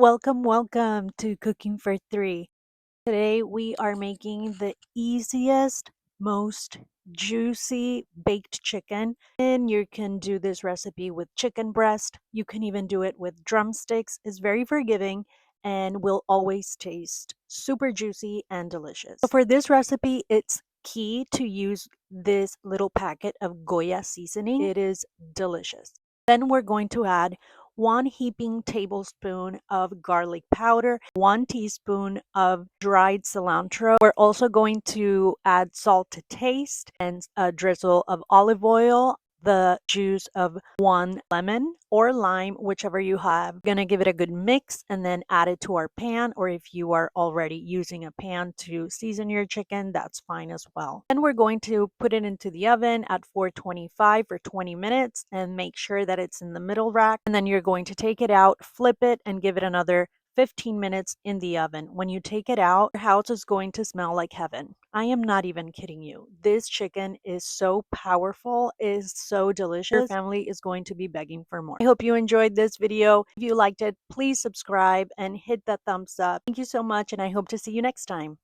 Welcome to Cooking for Three. Today we are making the easiest, most juicy baked chicken. And you can do this recipe with chicken breast. You can even do it with drumsticks. It's very forgiving and will always taste super juicy and delicious. So for this recipe, it's key to use this little packet of Goya seasoning. It is delicious. Then we're going to add 1 heaping tablespoon of garlic powder, 1 teaspoon of dried cilantro. We're also going to add salt to taste and a drizzle of olive oil, the juice of 1 lemon or lime, whichever you have. We're gonna give it a good mix and then add it to our pan, or if you are already using a pan to season your chicken, that's fine as well. Then we're going to put it into the oven at 425 for 20 minutes and make sure that it's in the middle rack. And then you're going to take it out, flip it, and give it another 15 minutes in the oven. When you take it out, your house is going to smell like heaven. I am not even kidding you. This chicken is so powerful, is so delicious. Your family is going to be begging for more. I hope you enjoyed this video. If you liked it, please subscribe and hit that thumbs up. Thank you so much, and I hope to see you next time.